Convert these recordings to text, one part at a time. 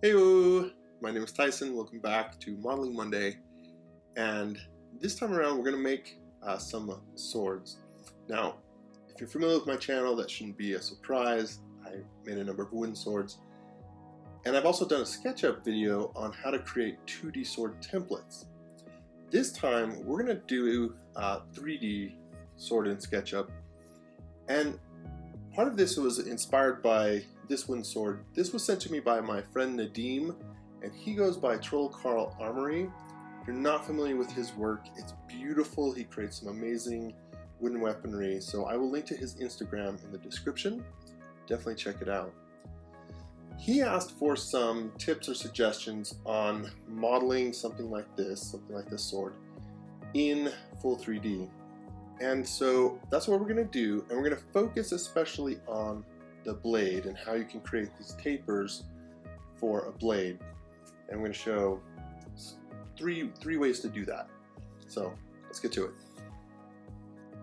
Heyo! My name is Tyson. Welcome back to Modeling Monday. And this time around, we're going to make some swords. Now, if you're familiar with my channel, that shouldn't be a surprise. I made a number of wooden swords. And I've also done a SketchUp video on how to create 2D sword templates. This time, we're going to do a 3D sword in SketchUp. And part of this was inspired by this wooden sword. This was sent to me by my friend Nadim, and he goes by Troll Carl Armory. If you're not familiar with his work, it's beautiful. He creates some amazing wooden weaponry. So I will link to his Instagram in the description. Definitely check it out. He asked for some tips or suggestions on modeling something like this sword, in full 3D. And so that's what we're going to do, and we're going to focus especially on the blade and how you can create these tapers for a blade. And I'm going to show three ways to do that. So let's get to it.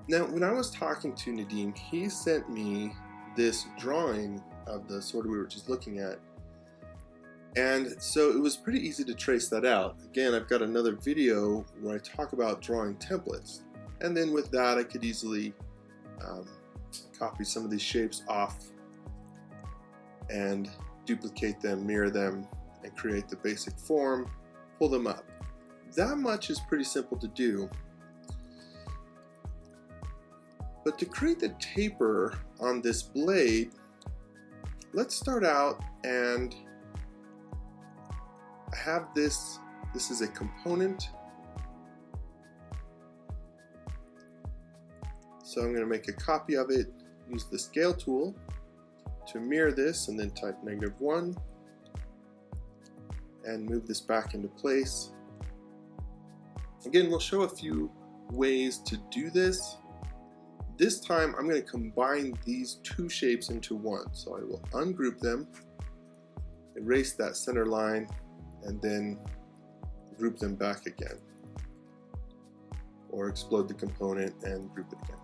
Now, when I was talking to Nadim, he sent me this drawing of the sword we were just looking at. And so it was pretty easy to trace that out. Again, I've got another video where I talk about drawing templates. And then with that, I could easily copy some of these shapes off and duplicate them, mirror them, and create the basic form, pull them up. That much is pretty simple to do. But to create the taper on this blade, let's start out, and I have this is a component. So I'm going to make a copy of it, use the scale tool to mirror this, and then type -1 and move this back into place. Again, we'll show a few ways to do this. This time I'm going to combine these two shapes into one. So I will ungroup them, erase that center line, and then group them back again. Or explode the component and group it again.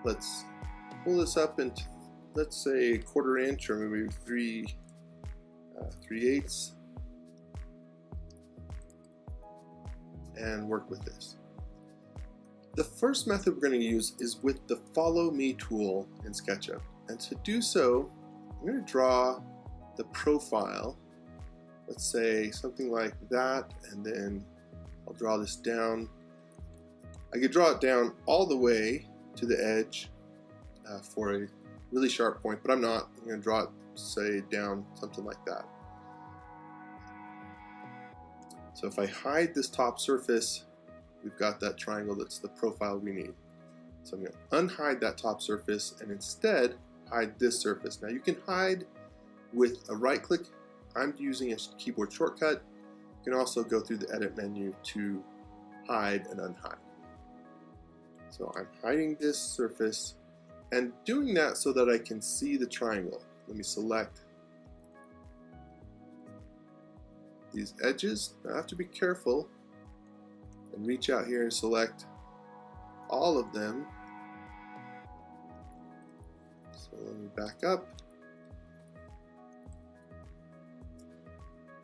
Let's pull this up into, let's say, 1/4 inch or maybe 3/8, and work with this. The first method we're going to use is with the Follow Me tool in SketchUp. And to do so, I'm going to draw the profile. Let's say something like that, and then I'll draw this down. I could draw it down all the way to the edge for a really sharp point, but I'm not. I'm going to draw it, say, down something like that. So if I hide this top surface, we've got that triangle that's the profile we need. So I'm going to unhide that top surface and instead hide this surface. Now you can hide with a right click. I'm using a keyboard shortcut. You can also go through the edit menu to hide and unhide. So I'm hiding this surface and doing that so that I can see the triangle. Let me select these edges. Now I have to be careful and reach out here and select all of them. So let me back up.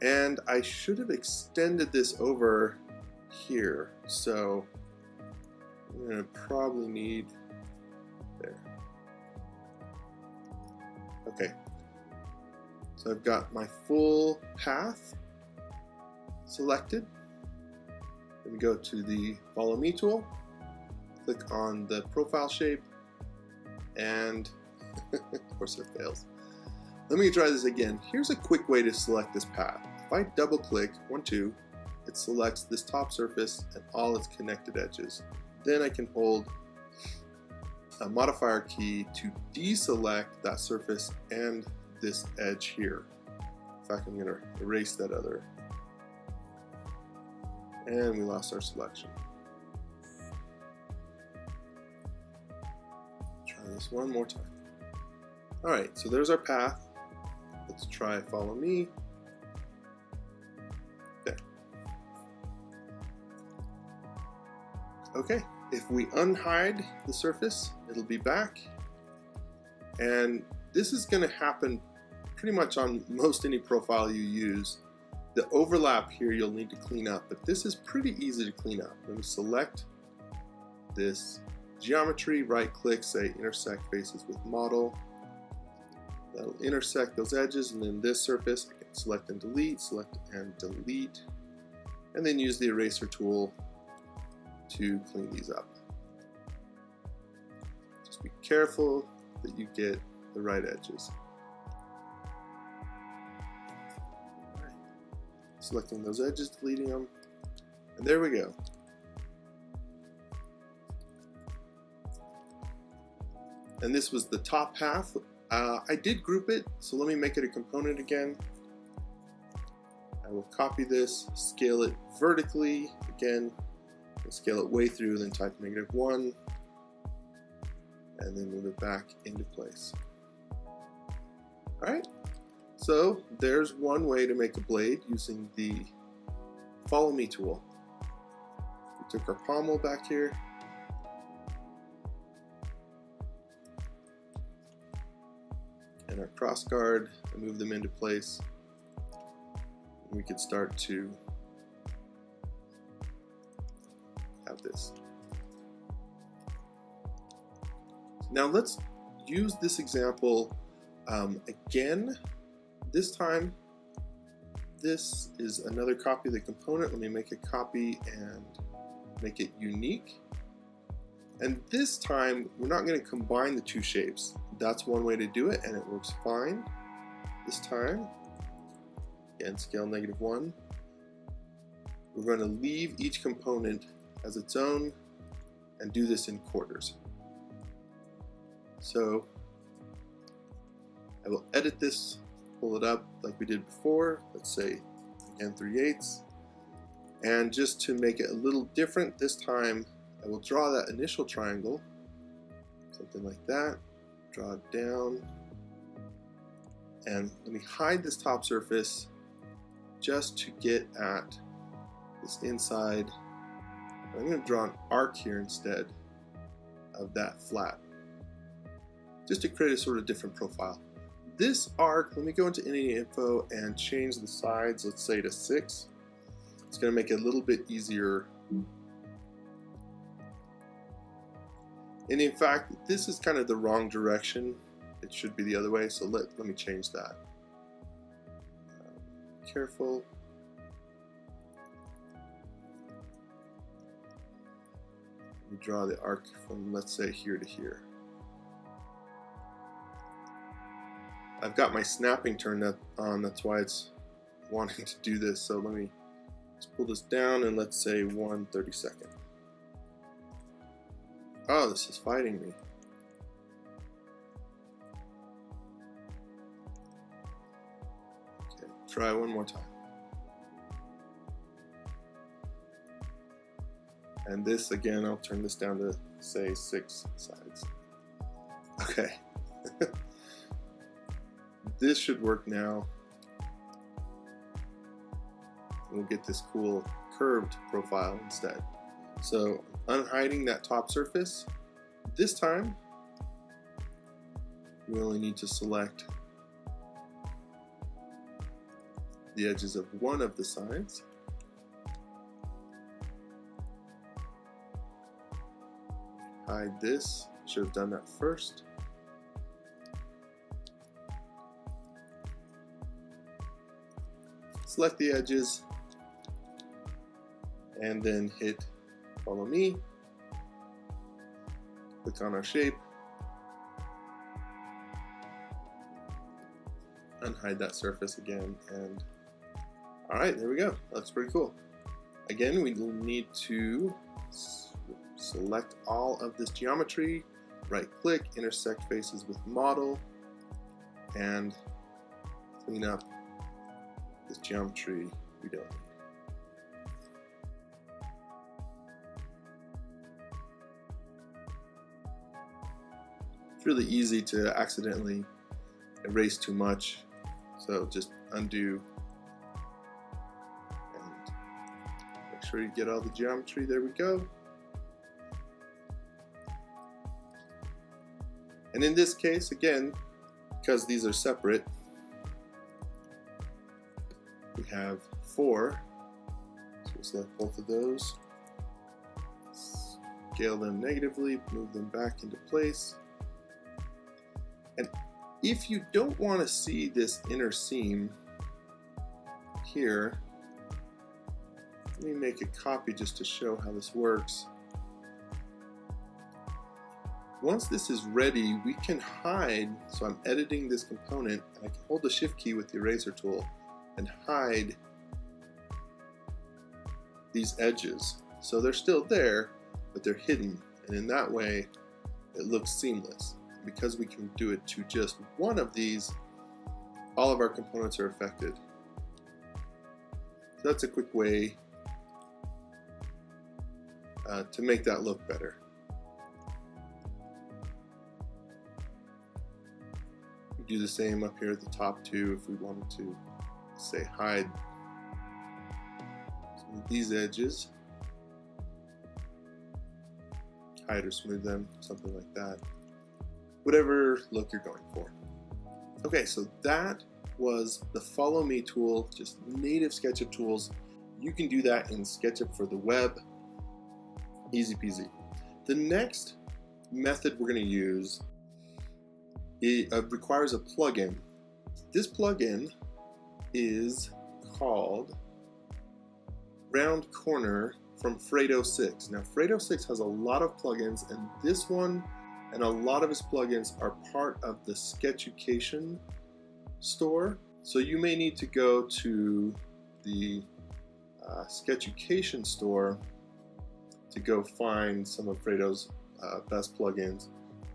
And I should have extended this over here. So I'm going to probably need there. Okay. So I've got my full path selected. Let me go to the Follow Me tool, click on the profile shape, and of course it fails. Let me try this again. Here's a quick way to select this path. If I double click, 1, 2, it selects this top surface and all its connected edges. Then I can hold a modifier key to deselect that surface and this edge here. In fact, I'm going to erase that other. And we lost our selection. Try this one more time. Alright, so there's our path. Let's try Follow Me. There. Okay, if we unhide the surface, it'll be back. And this is going to happen pretty much on most any profile you use. The overlap here you'll need to clean up, but this is pretty easy to clean up. Let me select this geometry, right click, say intersect faces with model. That'll intersect those edges, and then this surface, I can select and delete, and then use the eraser tool to clean these up. Just be careful that you get the right edges. Right. Selecting those edges, deleting them, and there we go. And this was the top half. I did group it, so let me make it a component again. I will copy this, scale it vertically again, and scale it way through, then type -1, and then move it back into place. Alright, so there's one way to make a blade using the Follow Me tool. We took our pommel back here, and our cross guard, and move them into place. And we could start to have this. Now let's use this example again. This time, this is another copy of the component. Let me make a copy and make it unique. And this time, we're not going to combine the two shapes. That's one way to do it, and it works fine. This time, again, scale -1. We're going to leave each component as its own and do this in quarters. So I will edit this, pull it up like we did before. Let's say, again, 3/8. And just to make it a little different this time, I will draw that initial triangle, something like that, draw it down, and let me hide this top surface just to get at this inside. I'm going to draw an arc here instead of that flat, just to create a sort of different profile. This arc, let me go into any info and change the sides, let's say to 6. It's going to make it a little bit easier. And in fact, this is kind of the wrong direction. It should be the other way, so let me change that. Careful. We draw the arc from, let's say, here to here. I've got my snapping turned on, that's why it's wanting to do this. So let me just pull this down and let's say 1/32. Oh, this is fighting me. Okay, try one more time. And this, again, I'll turn this down to, say, 6 sides. Okay. This should work now. We'll get this cool curved profile instead. So, unhiding that top surface. This time, we only need to select the edges of one of the sides. Hide this. Should have done that first. Select the edges and then hit Follow Me. Click on our shape. Unhide that surface again, and alright, there we go. That's pretty cool. Again, we will need to select all of this geometry, right click, intersect faces with model, and clean up this geometry we don't need. It's really easy to accidentally erase too much, so just undo and make sure you get all the geometry. There we go. And in this case, again, because these are separate, we have 4. So we'll select both of those, scale them negatively, move them back into place. And if you don't want to see this inner seam here, let me make a copy just to show how this works. Once this is ready, we can hide, so I'm editing this component, and I can hold the shift key with the eraser tool and hide these edges. So they're still there, but they're hidden, and in that way it looks seamless. Because we can do it to just one of these, all of our components are affected. So that's a quick way to make that look better. We do the same up here at the top too if we wanted to, say, hide some of these edges. Hide or smooth them, something like that. Whatever look you're going for. Okay, so that was the Follow Me tool, just native SketchUp tools. You can do that in SketchUp for the web. Easy peasy. The next method we're going to use requires a plugin. This plugin is called Round Corner from Fredo 6. Now Fredo 6 has a lot of plugins, and this one and a lot of his plugins are part of the SketchUcation store. So you may need to go to the SketchUcation store to go find some of Fredo's best plugins.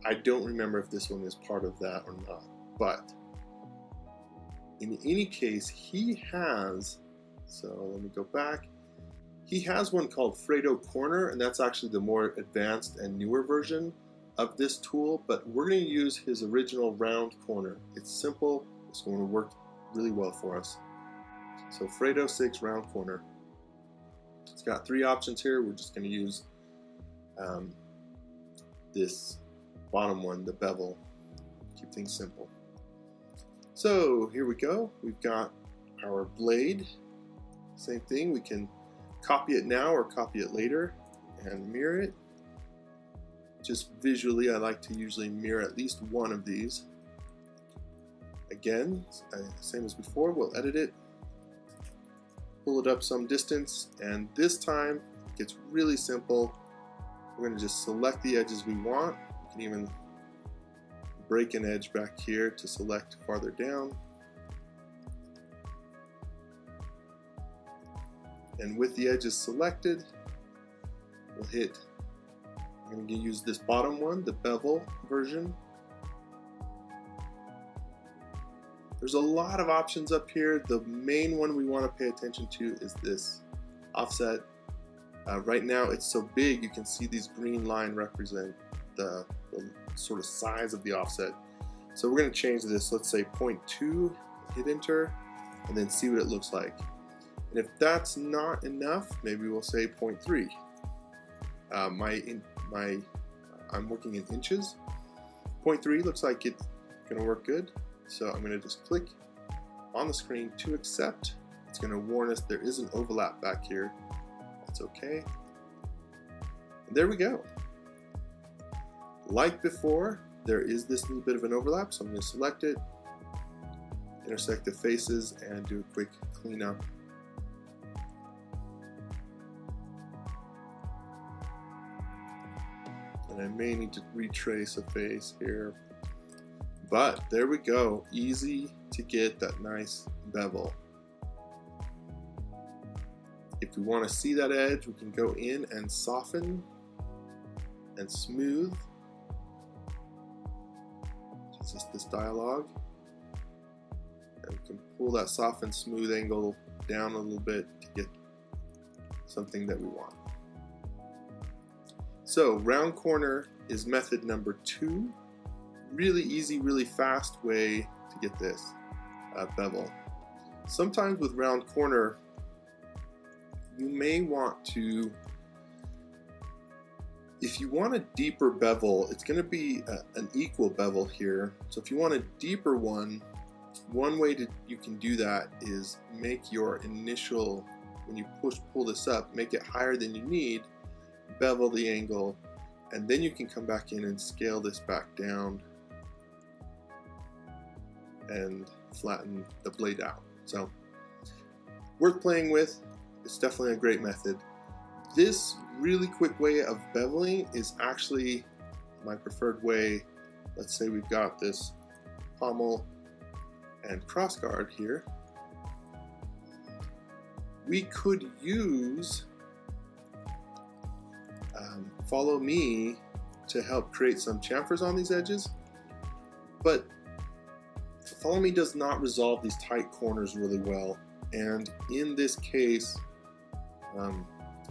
I don't remember if this one is part of that or not, but in any case, he has, so let me go back, he has one called Fredo Corner, and that's actually the more advanced and newer version of this tool, but we're going to use his original Round Corner. It's simple, it's going to work really well for us. So Fredo 6 Round Corner. It's got 3 options here. We're just going to use this bottom one, the bevel. Keep things simple. So here we go. We've got our blade. Same thing, we can copy it now or copy it later and mirror it. Just visually, I like to usually mirror at least one of these. Again, same as before, we'll edit it, pull it up some distance, and this time it gets really simple. We're going to just select the edges we want. We can even break an edge back here to select farther down. And with the edges selected, we'll hit, I'm going to use this bottom one, the bevel version. There's a lot of options up here. The main one we want to pay attention to is this offset. Right now it's so big, you can see these green lines represent the sort of size of the offset. So we're going to change this, let's say 0.2, hit enter, and then see what it looks like. And if that's not enough, maybe we'll say 0.3. I'm working in inches. 0.3 looks like it's going to work good. So I'm going to just click on the screen to accept. It's going to warn us there is an overlap back here. That's okay. And there we go. Like before, there is this little bit of an overlap, so I'm going to select it, intersect the faces, and do a quick cleanup. And I may need to retrace a face here. But there we go, easy to get that nice bevel. If we want to see that edge, we can go in and soften and smooth. Just this dialog. And we can pull that soften smooth angle down a little bit to get something that we want. So round corner is method number 2. Really easy, really fast way to get this bevel. Sometimes with round corner, you may want to, if you want a deeper bevel, it's going to be an equal bevel here. So if you want a deeper one, one way you can do that is make your initial, when you pull this up, make it higher than you need, bevel the angle, and then you can come back in and scale this back down and flatten the blade out. So worth playing with. It's definitely a great method. This really quick way of beveling is actually my preferred way. Let's say we've got this pommel and crossguard here. We could use Follow Me to help create some chamfers on these edges, but Follow Me does not resolve these tight corners really well, and in this case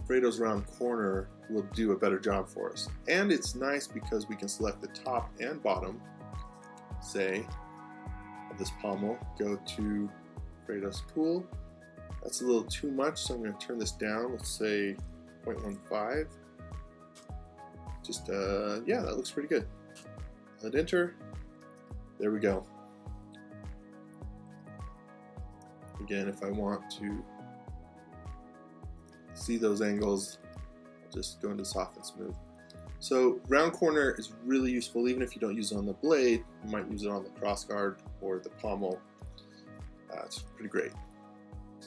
Fredo's round corner will do a better job for us. And it's nice because we can select the top and bottom, say, of this pommel, go to Fredo's tool. That's a little too much, so I'm going to turn this down, let's say 0.15. Just, yeah, that looks pretty good. Hit enter. There we go. Again, if I want to see those angles, I'll just go into soft and smooth. So round corner is really useful. Even if you don't use it on the blade, you might use it on the crossguard or the pommel. It's pretty great.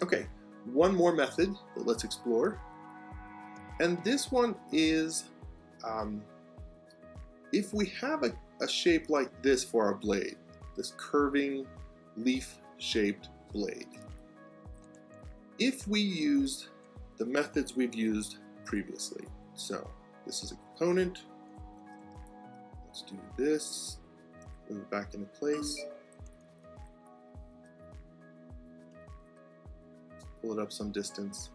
Okay, one more method that let's explore, and this one is if we have a shape like this for our blade, this curving leaf shaped blade, if we used the methods we've used previously. So this is a component. Let's do this. Move it back into place. Pull it up some distance.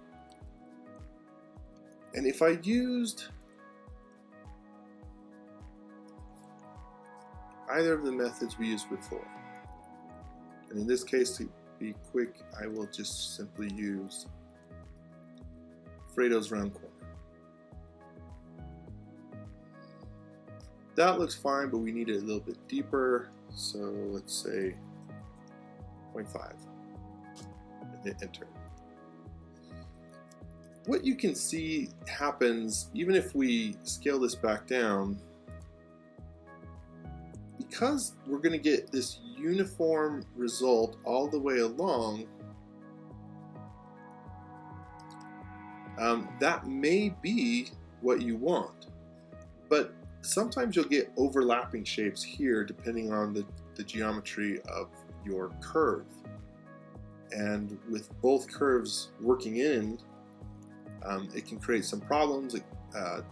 And if I used either of the methods we used before, and in this case, to be quick, I will just simply use Fredo's round corner. That looks fine, but we need it a little bit deeper, so let's say 0.5 and hit enter. What you can see happens even if we scale this back down, because we're going to get this uniform result all the way along. That may be what you want, but sometimes you'll get overlapping shapes here depending on the geometry of your curve. And with both curves working in, it can create some problems.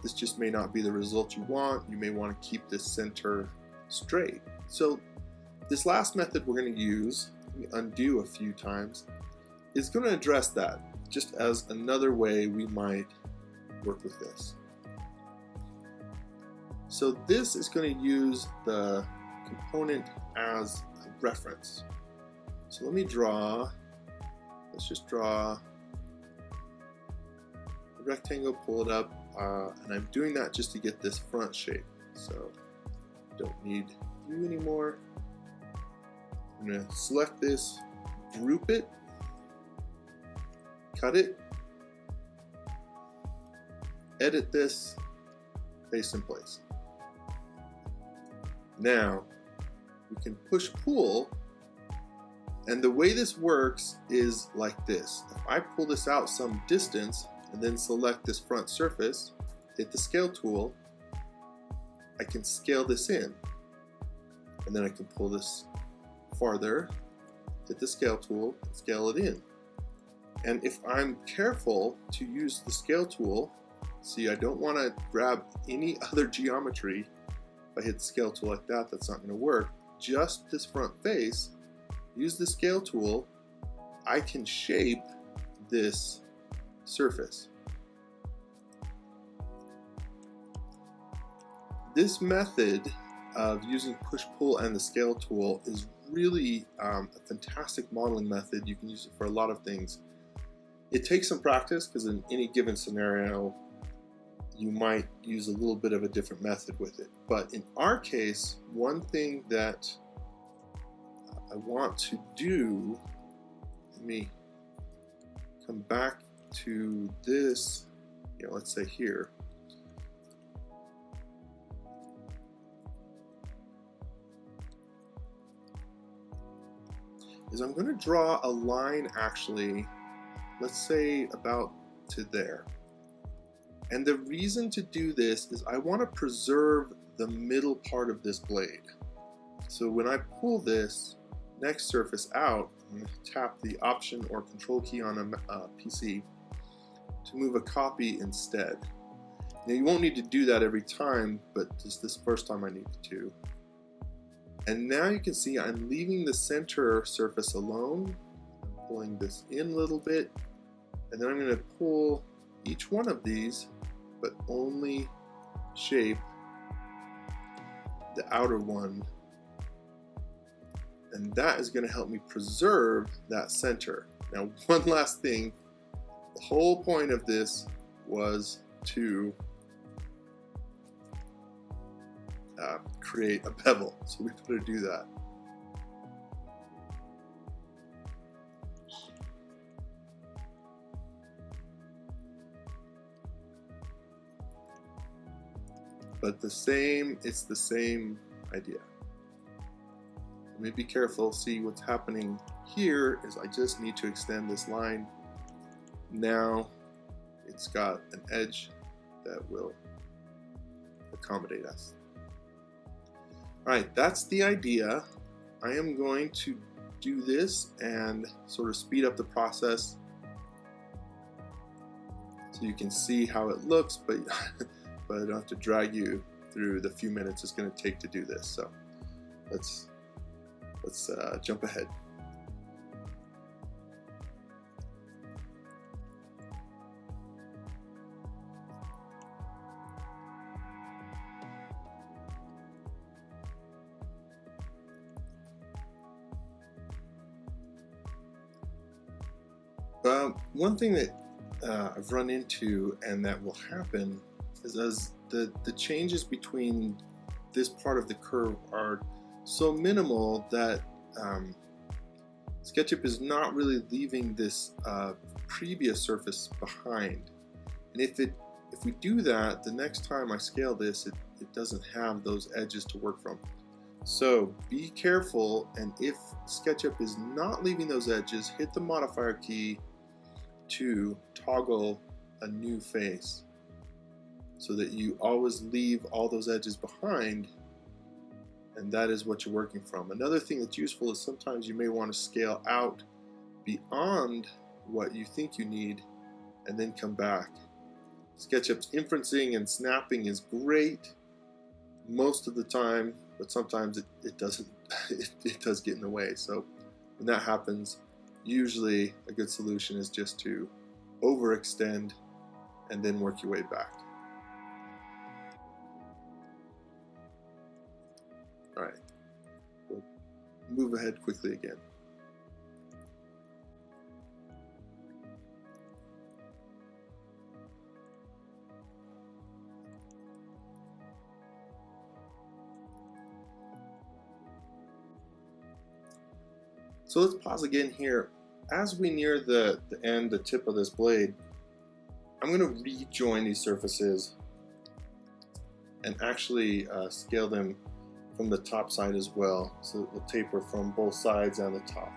This just may not be the result you want. You may want to keep this center straight. So this last method we're going to use, undo a few times, is going to address that, just as another way we might work with this. So this is going to use the component as a reference. So let me draw, let's just draw a rectangle, pull it up, and I'm doing that just to get this front shape. So don't need you anymore. I'm going to select this, group it, cut it, edit this, paste in place. Now we can push pull, and the way this works is like this. If I pull this out some distance and then select this front surface, hit the scale tool, I can scale this in, and then I can pull this farther, hit the scale tool, and scale it in. And if I'm careful to use the scale tool, see, I don't want to grab any other geometry. If I hit the scale tool like that, that's not going to work. Just this front face, use the scale tool, I can shape this surface. This method of using push-pull and the scale tool is really a fantastic modeling method. You can use it for a lot of things. It takes some practice because in any given scenario, you might use a little bit of a different method with it. But in our case, one thing that I want to do, let me come back to this, let's say here. Is I'm going to draw a line actually, let's say about to there. And the reason to do this is I want to preserve the middle part of this blade. So when I pull this next surface out, I'm going to tap the Option or Control key on a PC to move a copy instead. Now you won't need to do that every time, but just this first time I needed to. And now you can see I'm leaving the center surface alone. I'm pulling this in a little bit, and then I'm going to pull each one of these, but only shape the outer one. And that is going to help me preserve that center. Now, one last thing. The whole point of this was to create a bevel, so we better do that. But it's the same idea. Let me be careful. See, what's happening here is I just need to extend this line. Now it's got an edge that will accommodate us. Alright, that's the idea. I am going to do this and sort of speed up the process so you can see how it looks, but I don't have to drag you through the few minutes it's going to take to do this. So let's jump ahead. One thing that I've run into and that will happen is as the changes between this part of the curve are so minimal that SketchUp is not really leaving this previous surface behind. And if we do that, the next time I scale this, it doesn't have those edges to work from. So be careful, and if SketchUp is not leaving those edges, hit the modifier key to toggle a new face so that you always leave all those edges behind, and that is what you're working from. Another thing that's useful is sometimes you may want to scale out beyond what you think you need and then come back. SketchUp's inferencing and snapping is great most of the time, but sometimes it doesn't. It does get in the way. So when that happens, usually a good solution is just to overextend and then work your way back. All right, we'll move ahead quickly again. So let's pause again here. As we near the end, the tip of this blade, I'm going to rejoin these surfaces and actually scale them from the top side as well. So it will taper from both sides and the top.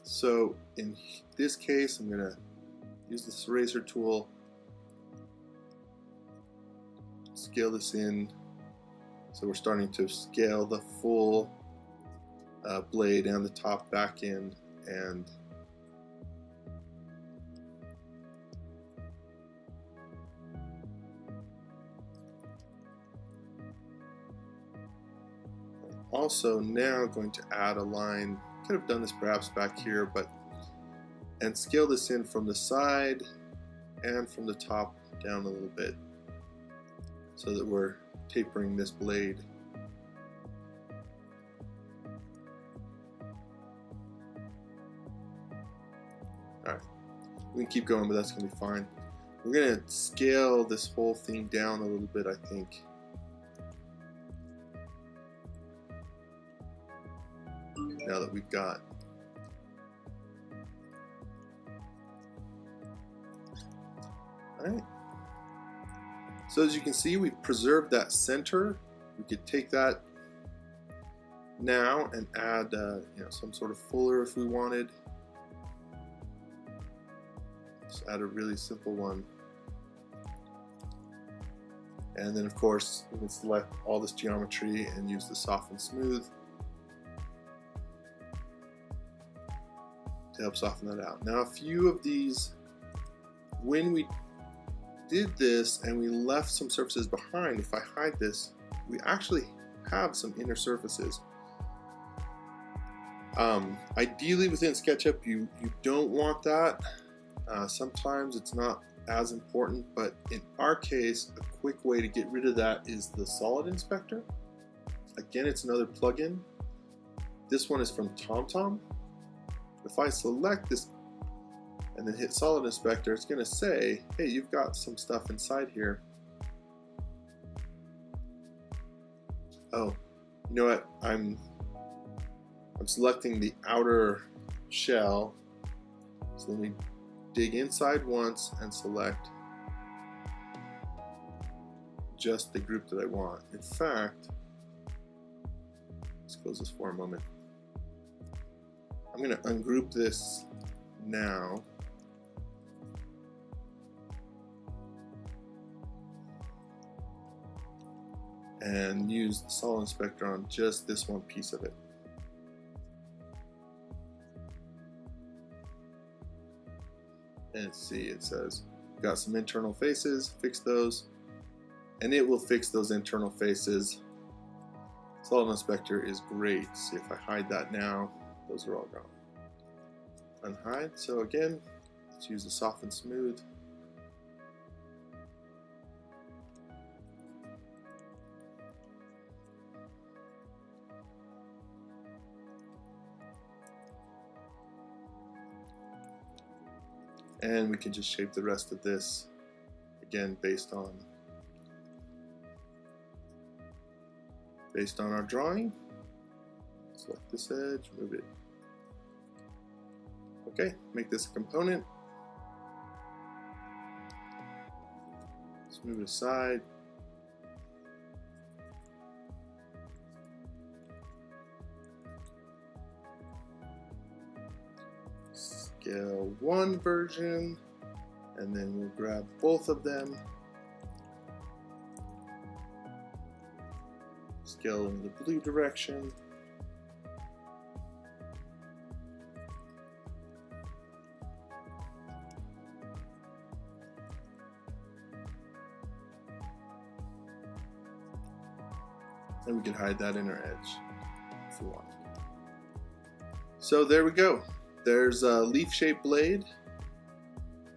So in this case, I'm going to use this eraser tool, scale this in. So we're starting to scale the full blade and the top back in, and also now going to add a line. Could have done this perhaps back here, and scale this in from the side and from the top down a little bit so that we're tapering this blade. Alright, we can keep going, but that's going to be fine. We're going to scale this whole thing down a little bit, I think. now that we've got. Alright. So as you can see, we've preserved that center. We could take that now and add some sort of fuller if we wanted. Just add a really simple one. And then of course we can select all this geometry and use the soften smooth to help soften that out. Now a few of these, when we did this and we left some surfaces behind, if I hide this, we actually have some inner surfaces. Ideally within SketchUp you don't want that. Sometimes it's not as important, but in our case a quick way to get rid of that is the solid inspector. Again, it's another plugin. This one is from TomTom. If I select this and then hit solid inspector, it's going to say, hey, you've got some stuff inside here. Oh, you know what, I'm selecting the outer shell, so let me dig inside once and select just the group that I want. In fact, let's close this for a moment. I'm going to ungroup this now. And use the solid inspector on just this one piece of it. And let's see, it says got some internal faces, fix those, and it will fix those internal faces. Solid inspector is great. See, if I hide that now, those are all gone. Unhide. So again, let's use the soften smooth. And we can just shape the rest of this, again, based on our drawing. Select this edge, move it. Okay, make this a component. Let's move it aside. Scale 1 version, and then we'll grab both of them, scale in the blue direction, and we can hide that inner edge if we want. So there we go. There's a leaf-shaped blade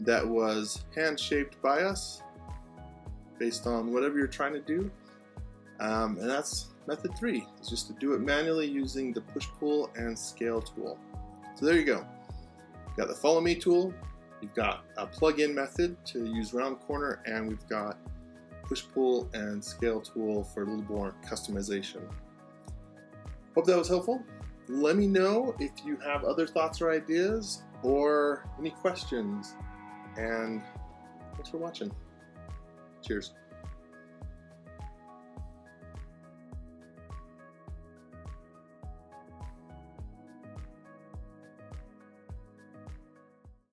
that was hand-shaped by us based on whatever you're trying to do. And that's method 3, is just to do it manually using the push-pull and scale tool. So there you go. You've got the follow me tool, you've got a plug-in method to use round corner, and we've got push-pull and scale tool for a little more customization. Hope that was helpful. Let me know if you have other thoughts or ideas or any questions. And thanks for watching. Cheers.